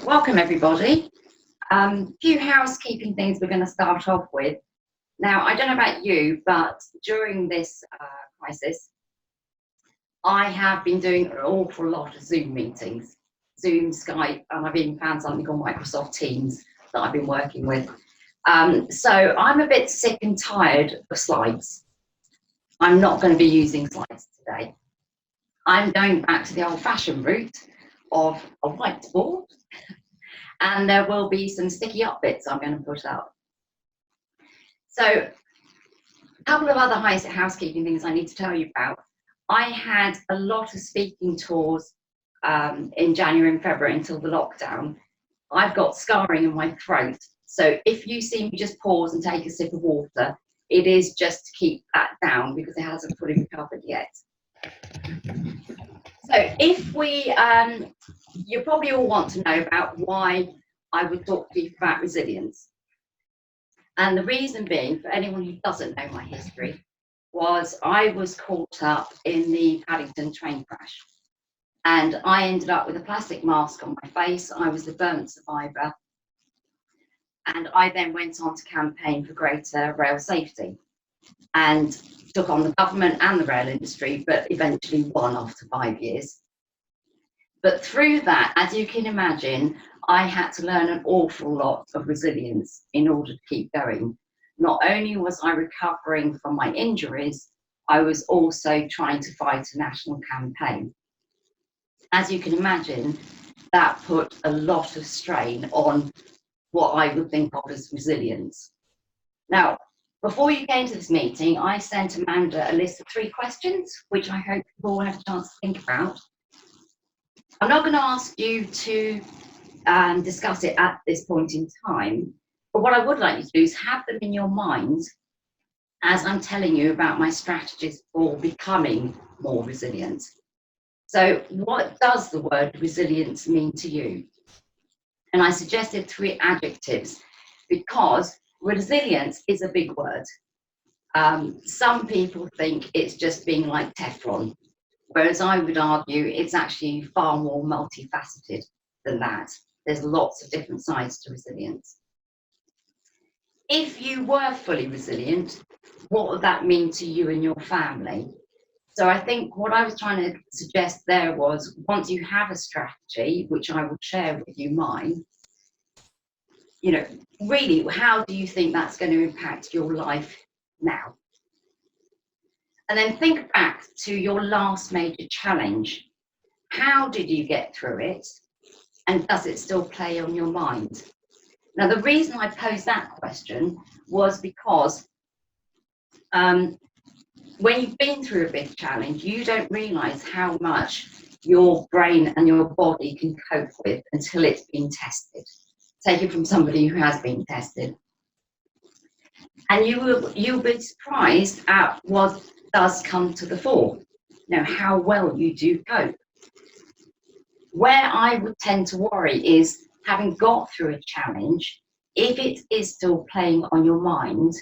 Welcome everybody. Few housekeeping things we're going to start off with. Now, I don't know about you, but during this crisis, I have been doing an awful lot of Zoom meetings, Zoom, Skype, and I've even found something called Microsoft Teams that I've been working with. So I'm a bit sick and tired of slides. I'm not going to be using slides today. I'm going back to the old-fashioned route of a whiteboard, and there will be some sticky up bits I'm going to put up. So a couple of other housekeeping things I need to tell you about. I had a lot of speaking tours in January and February until the lockdown. I've got scarring in my throat, so if you see me just pause and take a sip of water, it is just to keep that down because it hasn't fully recovered yet. So if we, you probably all want to know about why I would talk to you about resilience. And the reason being, for anyone who doesn't know my history, was I was caught up in the Paddington train crash. And I ended up with a plastic mask on my face. I was the burnt survivor. And I then went on to campaign for greater rail safety and took on the government and the rail industry, but eventually won after 5 years. But through that, as you can imagine, I had to learn an awful lot of resilience in order to keep going. Not only was I recovering from my injuries, I was also trying to fight a national campaign. As you can imagine, that put a lot of strain on what I would think of as resilience. Now, before you came to this meeting, I sent Amanda a list of 3 questions, which I hope you all have a chance to think about. I'm not going to ask you to discuss it at this point in time, but what I would like you to do is have them in your mind as I'm telling you about my strategies for becoming more resilient. So what does the word resilience mean to you? And I suggested 3 adjectives because resilience is a big word. Some people think it's just being like Teflon, whereas I would argue it's actually far more multifaceted than that. There's lots of different sides to resilience. If you were fully resilient, what would that mean to you and your family? So I think what I was trying to suggest there was, once you have a strategy, which I will share with you mine, you know, really, how do you think that's going to impact your life now? And then think back to your last major challenge. How did you get through it? And does it still play on your mind? Now, the reason I posed that question was because when you've been through a big challenge, you don't realize how much your brain and your body can cope with until it's been tested. Take it from somebody who has been tested. And you'll be surprised at what does come to the fore. You know, how well you do cope. Where I would tend to worry is, having got through a challenge, if it is still playing on your mind,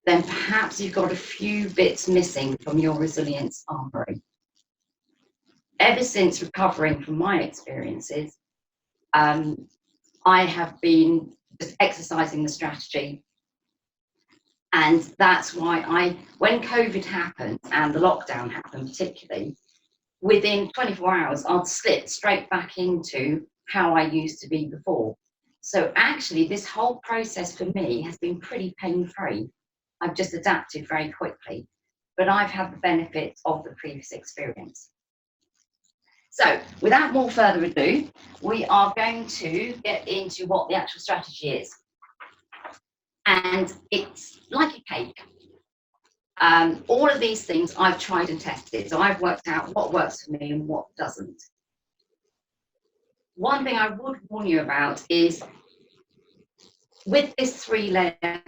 then perhaps you've got a few bits missing from your resilience armory. Ever since recovering from my experiences, I have been just exercising the strategy. And that's why when COVID happened and the lockdown happened particularly, within 24 hours, I'd slip straight back into how I used to be before. So actually, this whole process for me has been pretty pain-free. I've just adapted very quickly, but I've had the benefit of the previous experience. So without more further ado, we are going to get into what the actual strategy is. And it's like a cake. All of these things I've tried and tested, so I've worked out what works for me and what doesn't. One thing I would warn you about is, with this 3-layer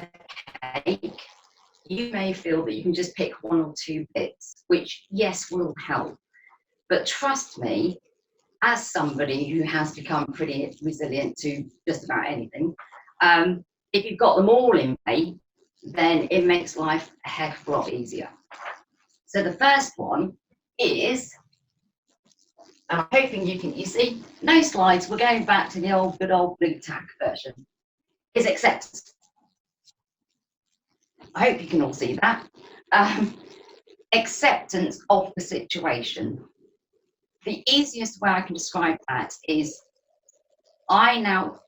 cake, you may feel that you can just pick 1 or 2 bits, which, yes, will help. But trust me, as somebody who has become pretty resilient to just about anything, if you've got them all in play, then it makes life a heck of a lot easier. So the first one is And I'm hoping you see, no slides, we're going back to the good old blue tack version, is acceptance. I hope you can all see that. Acceptance of the situation. The easiest way I can describe that is I now,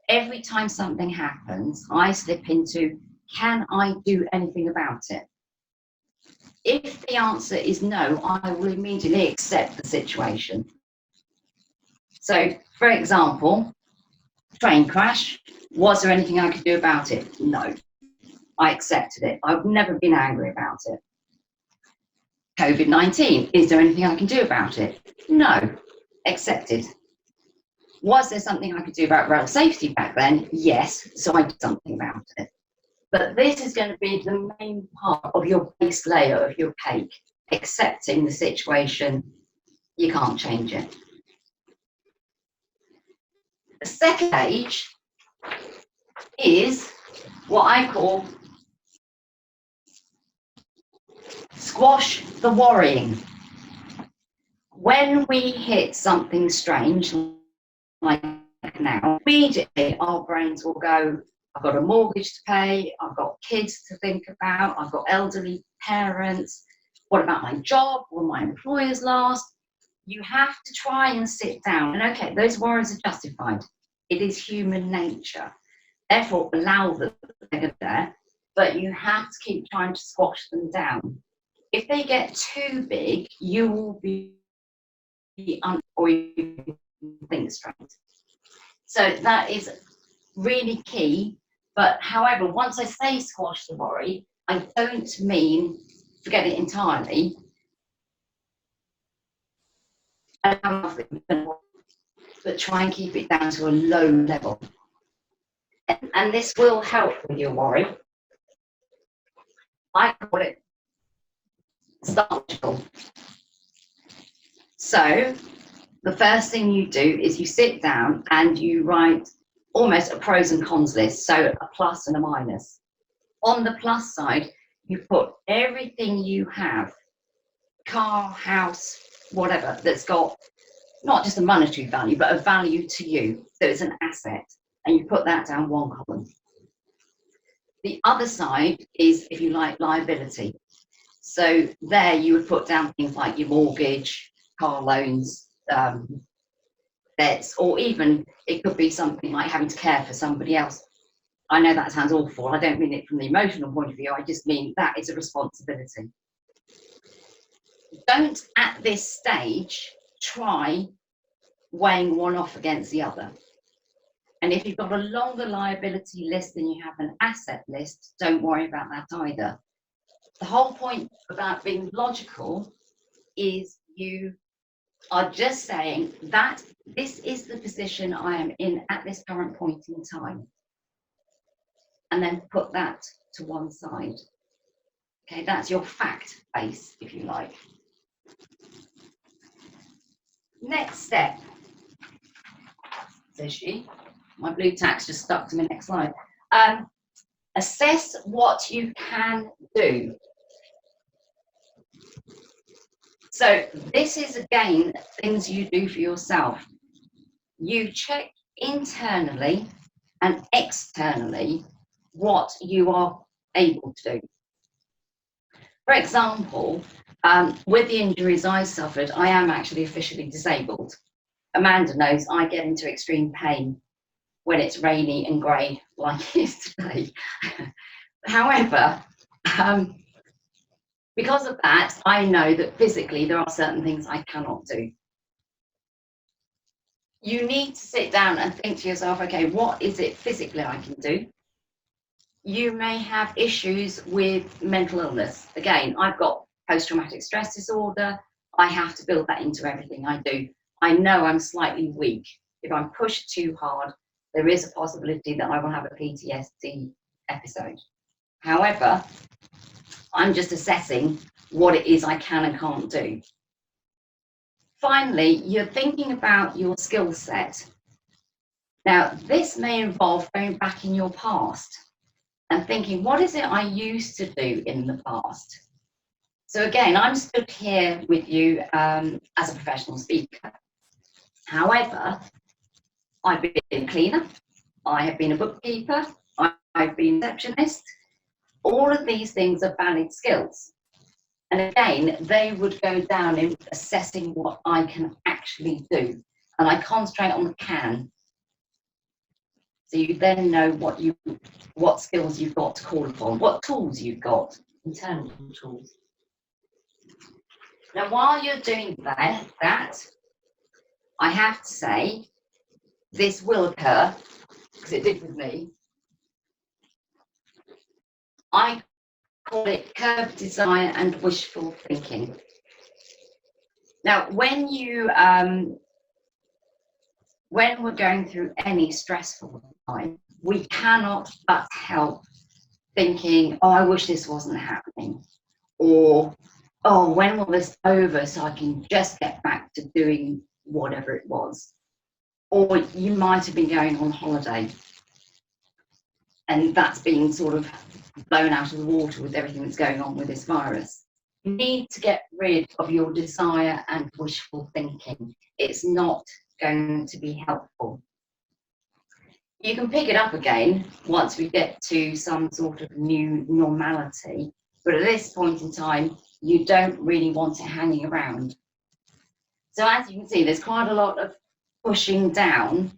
every time something happens, I slip into, can I do anything about it? If the answer is no, I will immediately accept the situation. So, for example, train crash, was there anything I could do about it? No, I accepted it. I've never been angry about it. COVID-19, is there anything I can do about it? No, accepted. Was there something I could do about rail safety back then? Yes, so I did something about it. But this is going to be the main part of your base layer of your cake, accepting the situation, you can't change it. The second stage is what I call squash the worrying. When we hit something strange, like now, immediately our brains will go, I've got a mortgage to pay, I've got kids to think about, I've got elderly parents, what about my job, will my employers last? You have to try and sit down, and okay, those worries are justified. It is human nature. Therefore, allow them there, but you have to keep trying to squash them down. If they get too big, you will be or you think straight. So that is really key. But however, once I say squash the worry, I don't mean forget it entirely. But try and keep it down to a low level. And this will help with your worry. I call it startable. So the first thing you do is you sit down and you write almost a pros and cons list, so a plus and a minus. On the plus side, you put everything you have, car, house, whatever, that's got not just a monetary value, but a value to you. So it's an asset, and you put that down one column. The other side is, if you like, liability. So there you would put down things like your mortgage, car loans, debts, or even it could be something like having to care for somebody else. I know that sounds awful. I don't mean it from the emotional point of view. I just mean that is a responsibility. Don't, at this stage, try weighing one off against the other. And if you've got a longer liability list than you have an asset list, don't worry about that either. The whole point about being logical is you are just saying that this is the position I am in at this current point in time. And then put that to one side. Okay, that's your fact base, if you like. Next step, says she. My blue tack's just stuck to my next slide. Assess what you can do. So this is, again, things you do for yourself. You check internally and externally what you are able to do. For example, with the injuries I suffered, I am actually officially disabled. Amanda knows I get into extreme pain when it's rainy and grey like it is today. However, because of that, I know that physically there are certain things I cannot do. You need to sit down and think to yourself, okay, what is it physically I can do? You may have issues with mental illness. Again, I've got post-traumatic stress disorder. I have to build that into everything I do. I know I'm slightly weak. If I'm pushed too hard, there is a possibility that I will have a PTSD episode. However, I'm just assessing what it is I can and can't do. Finally, you're thinking about your skill set. Now, this may involve going back in your past and thinking, what is it I used to do in the past? So again, I'm stood here with you as a professional speaker. However, I've been a cleaner, I have been a bookkeeper, I've been a receptionist. All of these things are valid skills. And again, they would go down in assessing what I can actually do. And I concentrate on the can. So you then know what skills you've got to call upon, what tools you've got, internal tools. Now, while you're doing that, I have to say, this will occur, because it did with me. I call it curved desire and wishful thinking. Now, when we're going through any stressful time, we cannot but help thinking, oh, I wish this wasn't happening, or oh, when will this be over so I can just get back to doing whatever it was. Or you might have been going on holiday and that's being sort of blown out of the water with everything that's going on with this virus. You need to get rid of your desire and wishful thinking. It's not going to be helpful. You can pick it up again once we get to some sort of new normality, but at this point in time, you don't really want it hanging around. So as you can see, there's quite a lot of pushing down,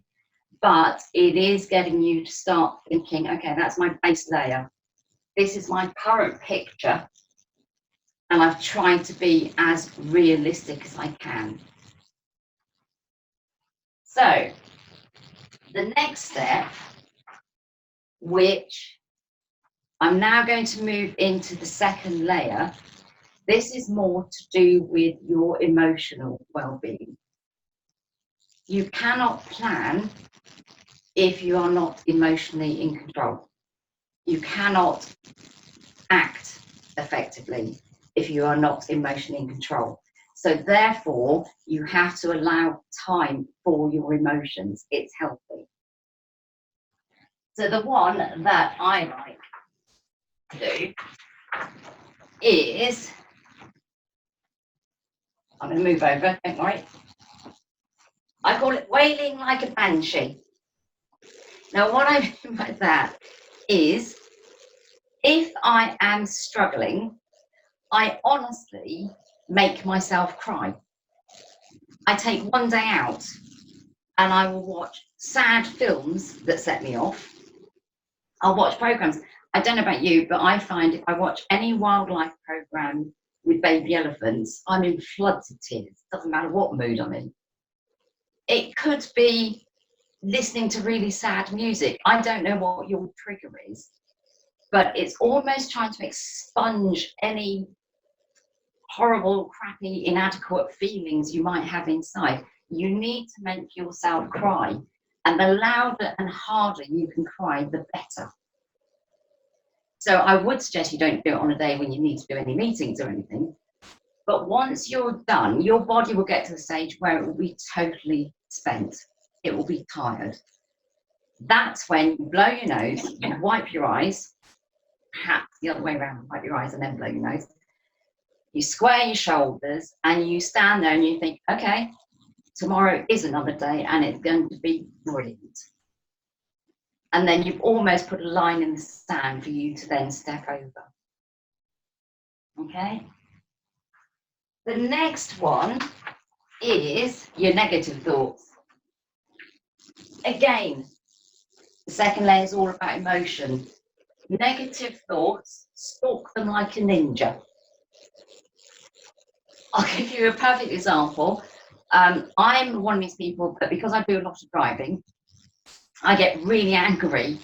but it is getting you to start thinking, okay, that's my base layer. This is my current picture, and I've tried to be as realistic as I can. So the next step, which I'm now going to move into the second layer, this is more to do with your emotional well-being. You cannot plan if you are not emotionally in control. You cannot act effectively if you are not emotionally in control. So therefore, you have to allow time for your emotions. It's healthy. So the one that I like to do is, I'm going to move over, don't worry. I call it wailing like a banshee. Now, what I mean by that is, if I am struggling, I honestly make myself cry. I take one day out and I will watch sad films that set me off. I'll watch programs. I don't know about you, but I find if I watch any wildlife program with baby elephants, I'm in floods of tears. Doesn't matter what mood I'm in. It could be listening to really sad music. I don't know what your trigger is, but it's almost trying to expunge any horrible, crappy, inadequate feelings you might have inside. You need to make yourself cry, and the louder and harder you can cry, the better. So I would suggest you don't do it on a day when you need to do any meetings or anything, but once you're done, your body will get to the stage where it will be totally spent. It will be tired. That's when you blow your nose, you wipe your eyes, perhaps the other way around, wipe your eyes and then blow your nose. You square your shoulders and you stand there and you think, okay, tomorrow is another day and it's going to be brilliant. And then you've almost put a line in the sand for you to then step over. Okay? The next one is your negative thoughts. Again, the second layer is all about emotion. Negative thoughts, stalk them like a ninja. I'll give you a perfect example. I'm one of these people that, because I do a lot of driving, I get really angry.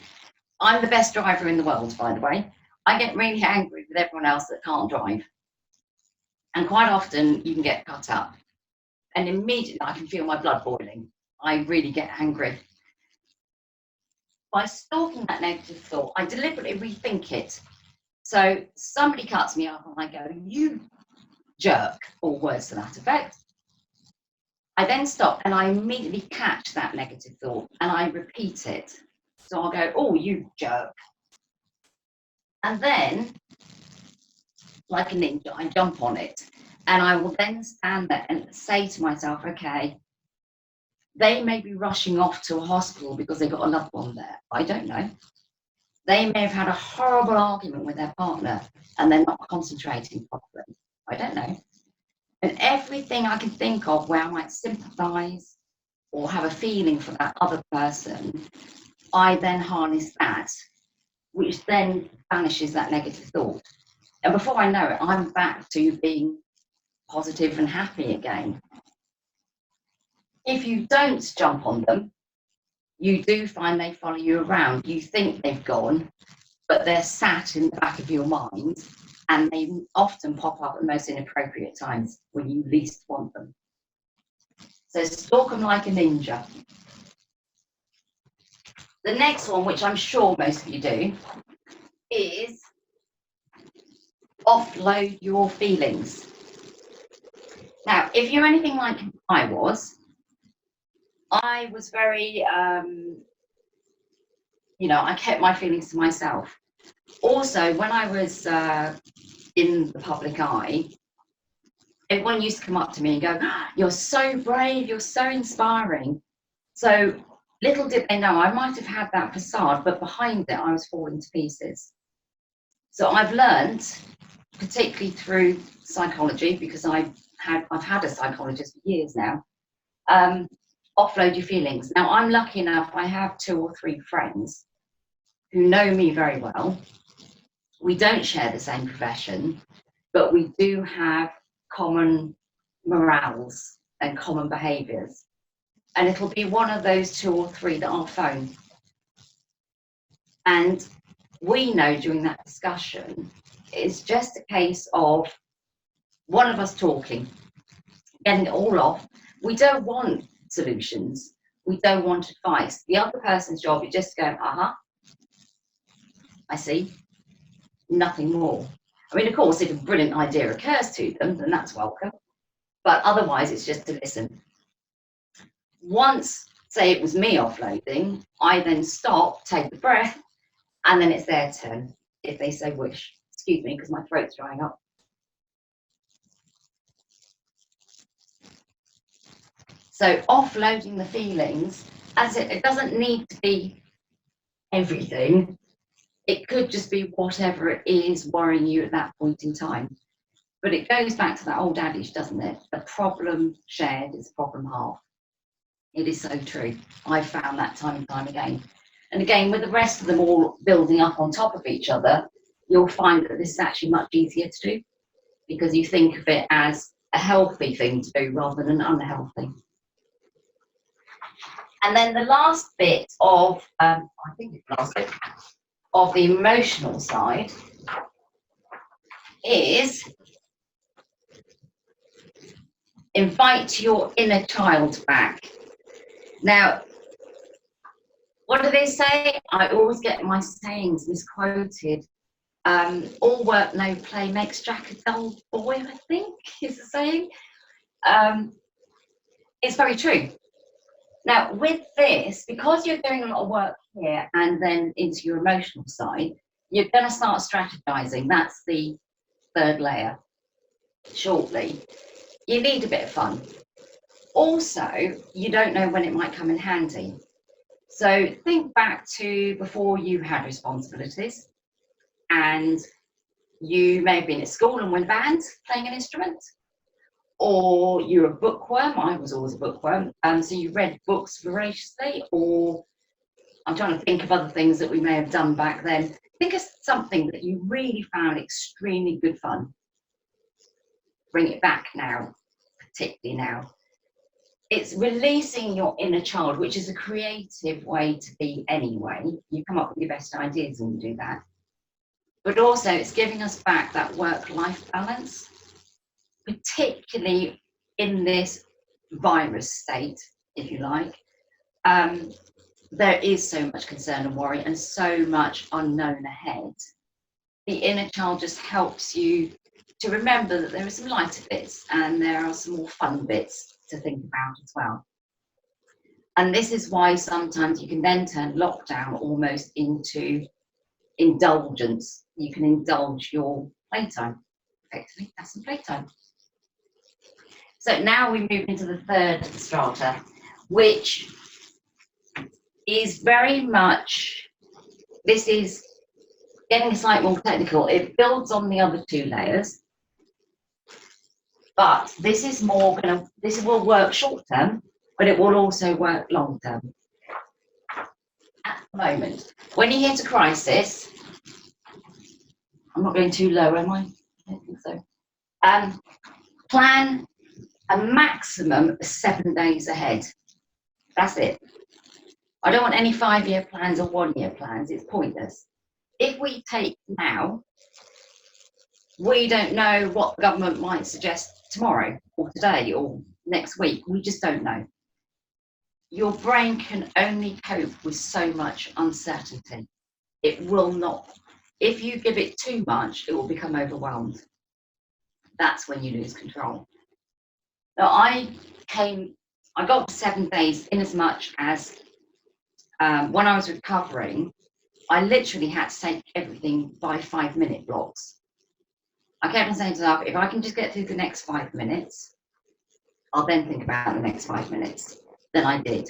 I'm the best driver in the world, by the way. I get really angry with everyone else that can't drive. And quite often you can get cut up. And immediately I can feel my blood boiling. I really get angry. By stalking that negative thought, I deliberately rethink it. So somebody cuts me up and I go, you jerk, or words to that effect. I then stop and I immediately catch that negative thought and I repeat it. So I'll go, oh, you jerk. And then, like a ninja, I jump on it. And I will then stand there and say to myself, okay, They may be rushing off to a hospital because they've got a loved one there. I don't know. They may have had a horrible argument with their partner and they're not concentrating properly. I don't know. And everything I can think of where I might sympathise or have a feeling for that other person, I then harness that, which then banishes that negative thought. And before I know it, I'm back to being positive and happy again. If you don't jump on them, you do find they follow you around. You think they've gone, but they're sat in the back of your mind, and they often pop up at the most inappropriate times when you least want them. So stalk them like a ninja. The next one, which I'm sure most of you do, is offload your feelings. Now, if you're anything like I was very, I kept my feelings to myself. Also, when I was in the public eye, everyone used to come up to me and go, "You're so brave, you're so inspiring." So little did they know, I might have had that facade, but behind it, I was falling to pieces. So I've learned, particularly through psychology, because I've had a psychologist for years now, offload your feelings. Now, I'm lucky enough, I have 2 or 3 friends who know me very well. We don't share the same profession, but we do have common morals and common behaviours. And it'll be one of those 2 or 3 that I'll phone. And we know during that discussion, it's just a case of one of us talking, getting it all off. We don't want solutions. We don't want advice. The other person's job is just to go, I see, nothing more. I mean, of course, if a brilliant idea occurs to them, then that's welcome. But otherwise, it's just to listen. Once, say it was me offloading, I then stop, take a breath, and then it's their turn, if they so wish. Excuse me, because my throat's drying up. So offloading the feelings, as it doesn't need to be everything. It could just be whatever it is worrying you at that point in time. But it goes back to that old adage, doesn't it? A problem shared is a problem halved. It is so true. I've found that time and time again. And again, with the rest of them all building up on top of each other, you'll find that this is actually much easier to do because you think of it as a healthy thing to do rather than an unhealthy. And then the last bit of, of the emotional side is invite your inner child back. Now, what do they say? I always get my sayings misquoted. All work, no play makes Jack a dull boy, I think is the saying. It's very true. Now, with this, because you're doing a lot of work here and then into your emotional side, you're going to start strategizing. That's the 3rd layer shortly. You need a bit of fun. Also, you don't know when it might come in handy. So think back to before you had responsibilities and you may have been at school and were in bands playing an instrument, or you're a bookworm. I was always a bookworm. So you read books voraciously, or I'm trying to think of other things that we may have done back then. Think of something that you really found extremely good fun. Bring it back now, particularly now. It's releasing your inner child, which is a creative way to be anyway. You come up with your best ideas when you do that. But also it's giving us back that work-life balance, particularly in this virus state, if you like. There is so much concern and worry and so much unknown ahead. The inner child just helps you to remember that there are some lighter bits and there are some more fun bits to think about as well. And this is why sometimes you can then turn lockdown almost into indulgence. You can indulge your playtime. Effectively, that's some playtime. So now we move into the 3rd strata, which is very much, this is getting slightly more technical. It builds on the other two layers, but this is more gonna, this will work short term, but it will also work long term. At the moment, when you hit a crisis, I'm not going too low, am I? I don't think so. Plan a maximum of 7 days ahead. That's it. I don't want any 5-year plans or 1-year plans. It's pointless. If we take now, we don't know what the government might suggest tomorrow or today or next week. We just don't know. Your brain can only cope with so much uncertainty. It will not. If you give it too much, it will become overwhelmed. That's when you lose control. Now, I got 7 days in as much as when I was recovering, I literally had to take everything by 5-minute blocks. I kept on saying to myself, if I can just get through the next 5 minutes, I'll then think about the next 5 minutes. Then I did.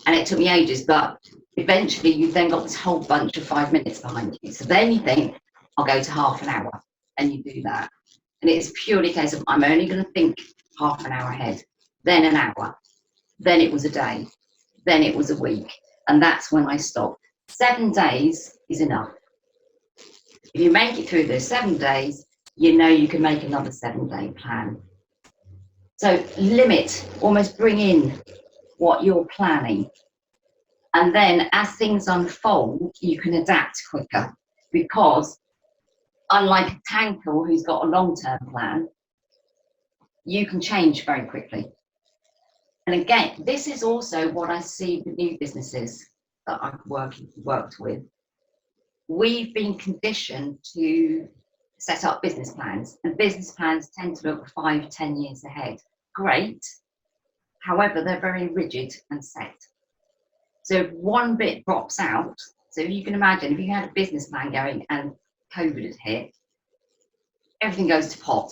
And it took me ages, but eventually you've then got this whole bunch of 5 minutes behind you. So then you think, I'll go to half an hour, and you do that. And it's purely a case of, I'm only going to think half an hour ahead, then an hour, then it was a day, then it was a week. And that's when I stopped. 7 days is enough. If you make it through those 7 days, you know you can make another 7-day plan. So limit, almost bring in what you're planning. And then as things unfold, you can adapt quicker, because unlike a tanker who's got a long-term plan, you can change very quickly. And again, this is also what I see with new businesses that I've worked with. We've been conditioned to set up business plans, and business plans tend to look 5-10 years ahead. Great. However, they're very rigid and set. So if one bit drops out, so you can imagine if you had a business plan going and COVID had hit, everything goes to pot.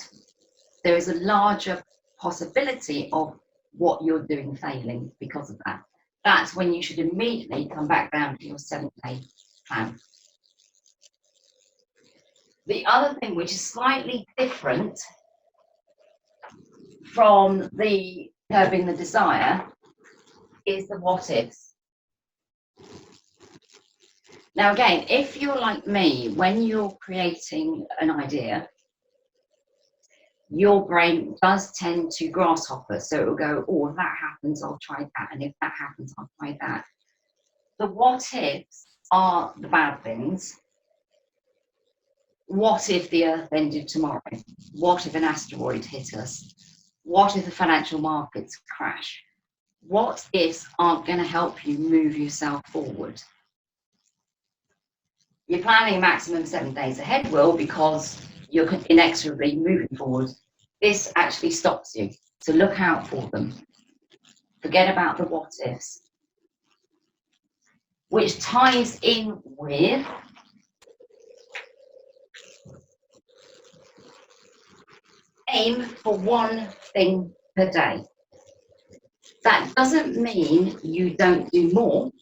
There is a larger possibility of what you're doing failing because of that. That's when you should immediately come back down to your 7-day plan. The other thing which is slightly different from the curbing the desire is the what ifs. Now again, if you're like me, when you're creating an idea, your brain does tend to grasshopper. So it will go, oh, if that happens, I'll try that. And if that happens, I'll try that. The what ifs are the bad things. What if the earth ended tomorrow? What if an asteroid hit us? What if the financial markets crash? What ifs aren't going to help you move yourself forward? You're planning a maximum 7 days ahead, Will, because you're inexorably moving forward. This actually stops you. So look out for them. Forget about the what ifs. Which ties in with aim for one thing per day. That doesn't mean you don't do more.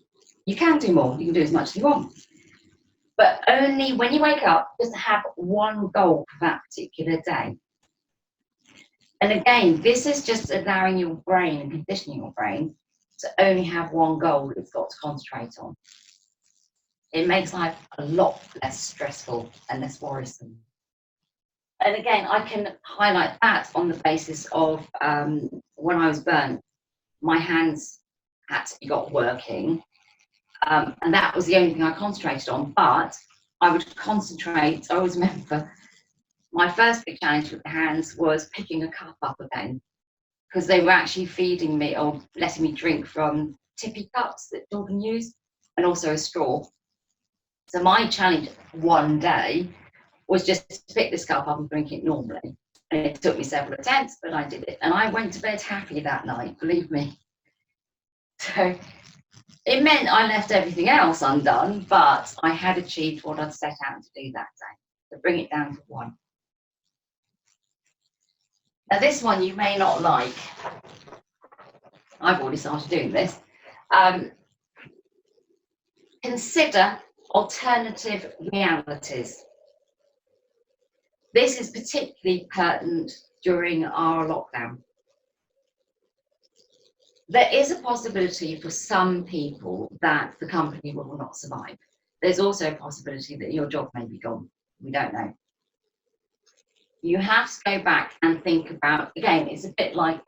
You can do more. You can do as much as you want. But only when you wake up, just have one goal for that particular day. And again, this is just allowing your brain and conditioning your brain to only have one goal it's got to concentrate on. It makes life a lot less stressful and less worrisome. And again, I can highlight that on the basis of when I was burnt, my hands actually got working. And that was the only thing I concentrated on. But I would concentrate, I always remember, my first big challenge with the hands was picking a cup up again, because they were actually feeding me or letting me drink from tippy cups that children use, and also a straw. So my challenge one day was just to pick this cup up and drink it normally. And it took me several attempts, but I did it. And I went to bed happy that night, believe me. So it meant I left everything else undone, but I had achieved what I'd set out to do that day, to bring it down to one. Now this one you may not like. I've already started doing this. Consider alternative realities. This is particularly pertinent during our lockdown. There is a possibility for some people that the company will not survive. There's also a possibility that your job may be gone. We don't know. You have to go back and think about, again, it's a bit like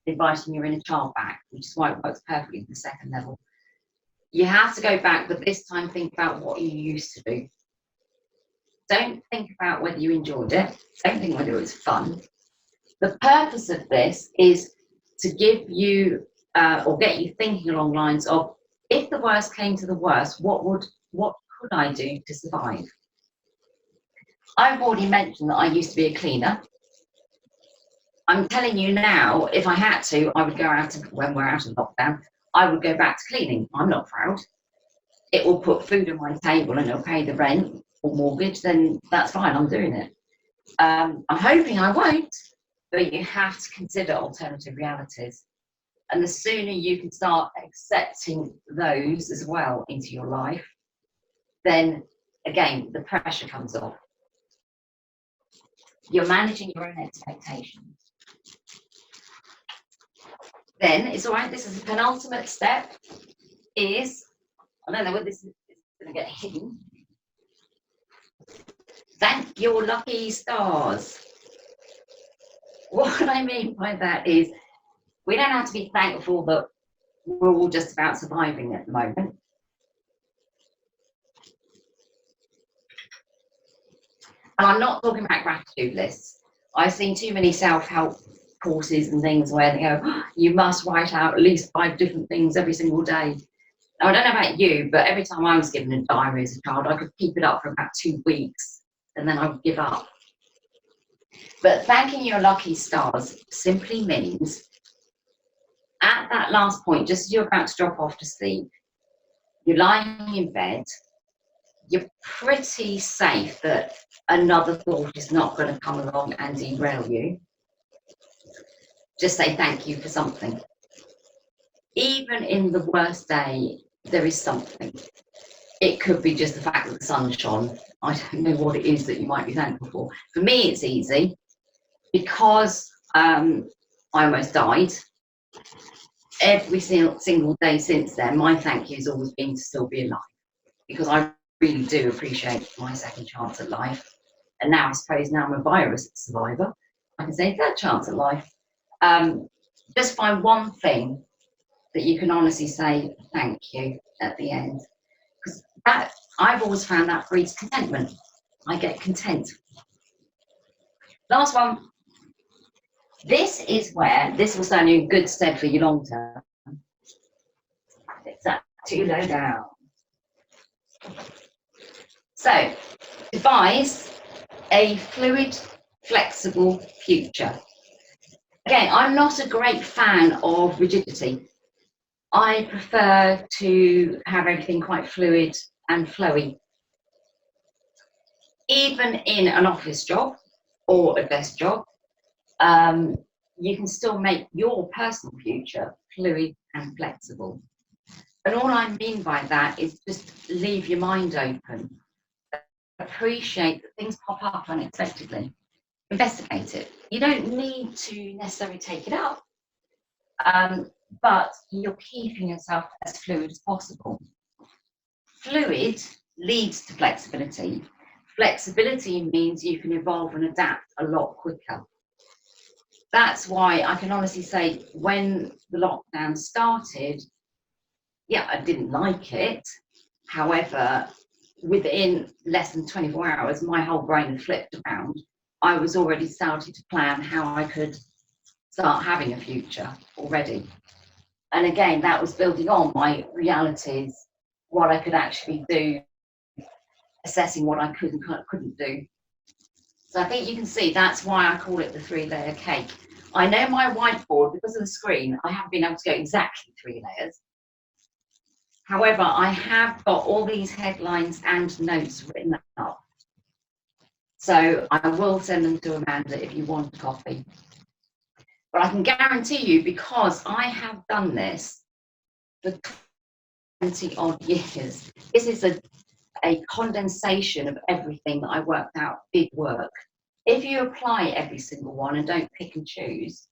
inviting your inner child back, which is why it works perfectly at the second level. You have to go back, but this time think about what you used to do. Don't think about whether you enjoyed it. Don't think whether it was fun. The purpose of this is to give you or get you thinking along lines of, if the worst came to the worst, what could I do to survive? I've already mentioned that I used to be a cleaner. I'm telling you now, if I had to, I would go out, when we're out of lockdown, I would go back to cleaning. I'm not proud. It will put food on my table and it'll pay the rent or mortgage, then that's fine, I'm doing it. I'm hoping I won't, but you have to consider alternative realities. And the sooner you can start accepting those as well into your life, then again, the pressure comes off. You're managing your own expectations. Then it's all right, this is the penultimate step, is, I don't know whether this is going to get hidden. Thank your lucky stars. What I mean by that is, we don't have to be thankful that we're all just about surviving at the moment. And I'm not talking about gratitude lists. I've seen too many self-help courses and things where they go, oh, you must write out at least 5 different things every single day. Now, I don't know about you, but every time I was given a diary as a child, I could keep it up for about 2 weeks and then I would give up. But thanking your lucky stars simply means at that last point, just as you're about to drop off to sleep, you're lying in bed, you're pretty safe that another thought is not going to come along and derail you. Just say thank you for something. Even in the worst day, there is something. It could be just the fact that the sun shone. I don't know what it is that you might be thankful for. For me, it's easy because I almost died. Every single day since then, my thank you has always been to still be alive, because I really do appreciate my second chance at life. And now I suppose now I'm a virus survivor, I can say third chance at life. Just find one thing that you can honestly say thank you at the end, because that, I've always found that breeds contentment. I get content. Last one. This is where this will stand you in good stead for your long term. It's that too low down. So, devise a fluid, flexible future. Again, I'm not a great fan of rigidity. I prefer to have everything quite fluid and flowy. Even in an office job or a desk job, you can still make your personal future fluid and flexible. And all I mean by that is just leave your mind open. Appreciate that things pop up unexpectedly. Investigate it. You don't need to necessarily take it up, but you're keeping yourself as fluid as possible. Fluid leads to flexibility. Flexibility means you can evolve and adapt a lot quicker. That's why I can honestly say, when the lockdown started, yeah, I didn't like it. However, within less than 24 hours, my whole brain had flipped around. I was already starting to plan how I could start having a future already. And again, that was building on my realities, what I could actually do, assessing what I could and couldn't do. So I think you can see that's why I call it the 3-layer cake. I know my whiteboard, because of the screen, I haven't been able to go exactly 3 layers. However, I have got all these headlines and notes written up. So I will send them to Amanda if you want a copy. But I can guarantee you, because I have done this for 20 odd years, this is a condensation of everything that I worked out did work. If you apply every single one and don't pick and choose,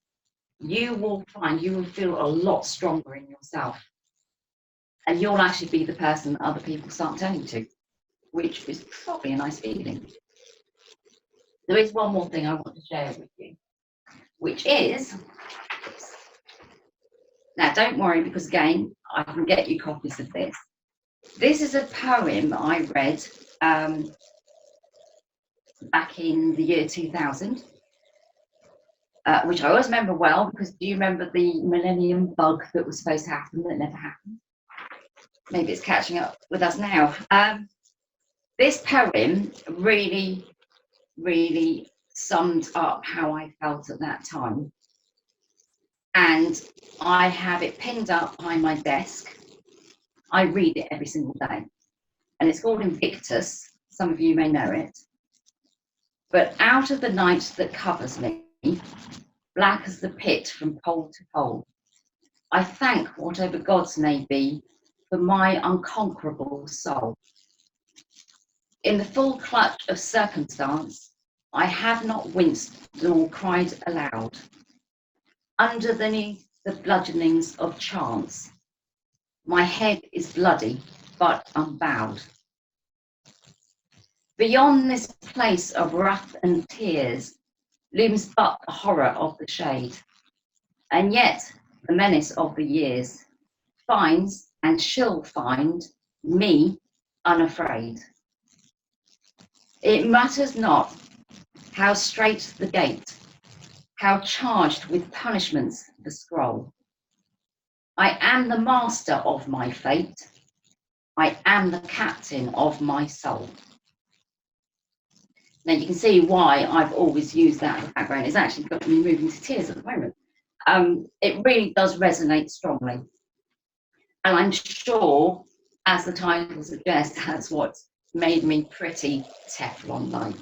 you will find you will feel a lot stronger in yourself. And you'll actually be the person that other people start turning to, which is probably a nice feeling. There is one more thing I want to share with you, which is, now don't worry, because again, I can get you copies of this. This is a poem I read back in the year 2000, which I always remember well, because do you remember the millennium bug that was supposed to happen that never happened? Maybe it's catching up with us now. This poem really, really summed up how I felt at that time. And I have it pinned up behind my desk. I read it every single day. And it's called Invictus. Some of you may know it. But out of the night that covers me, black as the pit from pole to pole, I thank whatever gods may be for my unconquerable soul. In the full clutch of circumstance, I have not winced nor cried aloud. Underneath the bludgeonings of chance, my head is bloody but unbowed. Beyond this place of wrath and tears looms but the horror of the shade, and yet the menace of the years finds and shall find me unafraid. It matters not how strait the gate, how charged with punishments the scroll. I am the master of my fate. I am the captain of my soul. Now you can see why I've always used that as a background. It's actually got me moving to tears at the moment. It really does resonate strongly. And I'm sure, as the title suggests, that's what's made me pretty Teflon-like.